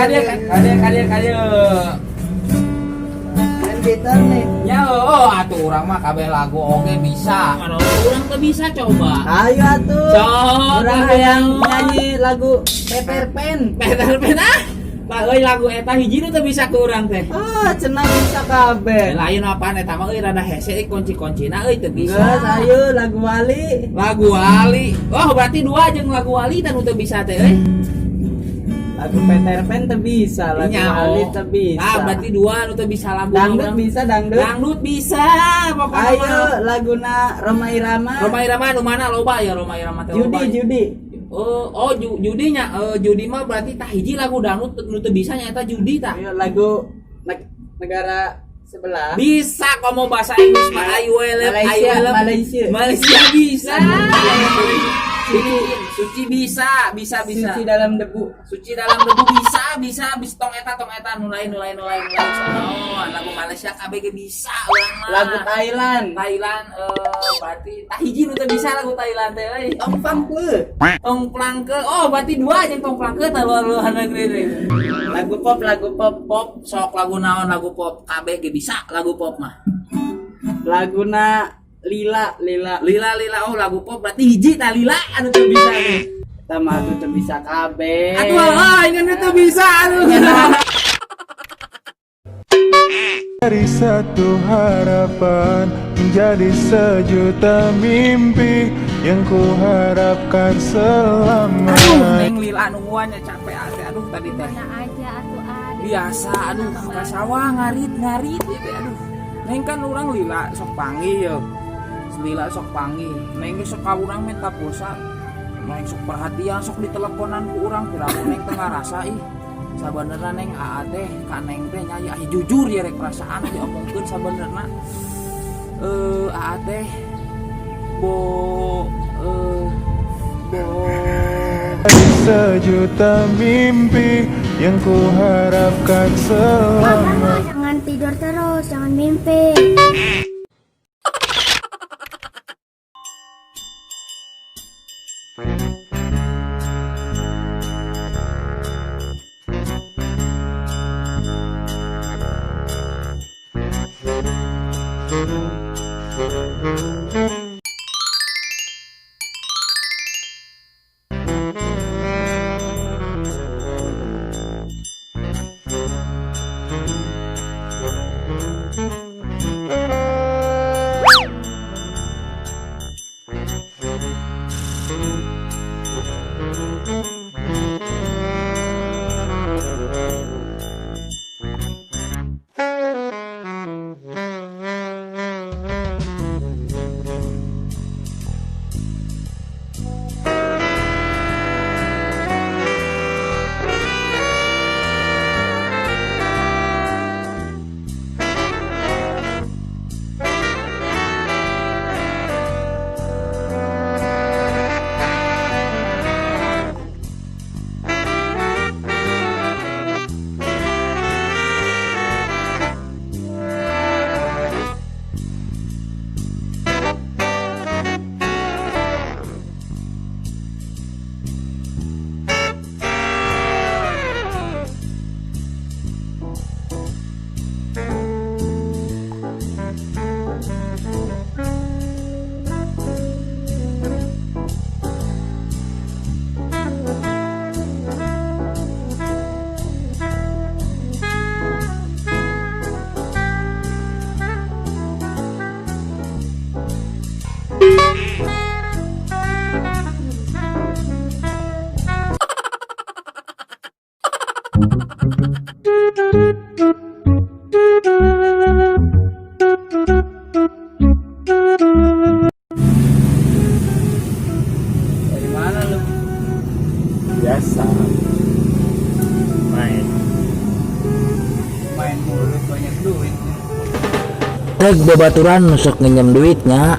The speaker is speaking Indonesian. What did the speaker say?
Kade. Main gitar nih. Ya, atuh urang mah kabeh lagu oge bisa. Kalau orang tuh bisa coba. Ayo atuh. Sok, Orang hayang nyanyi lagu Peter Pan. Peter Pan ah. Lagu eta hiji nu teu bisa ke urang teh. Cenah bisa kabeh. Lain apaan eta mah rada hese kunci-kuncina teu bisa. Geus ayo lagu Wali. Lagu Wali. Oh, berarti dua jeung lagu Wali tanu teu bisa teh euy. Lagu Peter Pan teu bisa, lagu Wali teu bisa. Berarti dua nu teu bisa lagu. Dangdut bisa, dangdut. Dangdut bisa. Pokoknya Ayo laguna Rhoma Irama. Rhoma Irama nu mana loba ya Rhoma Irama teh. Judi. Judinya judi mah berarti tah hiji lagu dangdut nu teu bisa nya eta judi tah. Ayo lagu negara sebelah. Bisa kamu bahasa Inggris mah Malaysia bisa. Suci bisa. Suci dalam debu bisa tong eta nu lain sono lagu Malaysia kabeh bisa urang mah. Lagu Thailand berarti tah hiji nu teu bisa lagu Thailand teh euy. Tong plangke. Oh, berarti dua jeung tong plangke teh luar negeri teh. Lagu pop Sok lagu naon lagu pop kabeh ge bisa lagu pop mah. Laguna Lila Oh, lagu pop berarti hiji tah Lila anu teu bisa teh. Tama tuh teu bisa kabeh. Atuh ini teu bisa anu. Dari satu harapan menjadi sejuta mimpi yang kuharapkan selama. Neng Lila anu nguanya capek atuh. Aduh tadi teh. Mana aja atuh Biasa aduh ka sawah ngarit teh aduh. Neng kan urang Lila sok panggil ya. Lila sok panggil. Neng sok ka urang minta pulsa. Neng sok perhatian sok diteleponan ku urang piraku neng teu ngarasa ih. Sabenerna neng teh ka neng teh nyanyi jujur ya rek perasaan diomongkeun sabenerna. Teh sejuta mimpi yang kuharapkan selama. Jangan tidur terus, jangan mimpi. Dari mana lu? Biasa. Main mulut banyak duit. Rek babaturan nusuk nginjem duitnya.